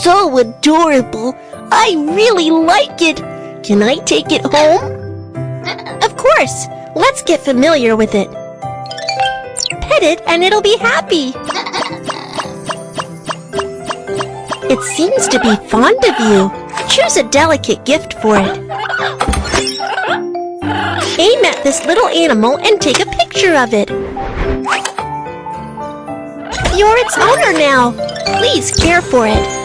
so adorable. I really like it. Can I take it home? Of course. Let's get familiar with it. Pet it and it'll be happy. It seems to be fond of you. Choose a delicate gift for it. Aim at this little animal and take a picture of it. You're its owner now. Please care for it.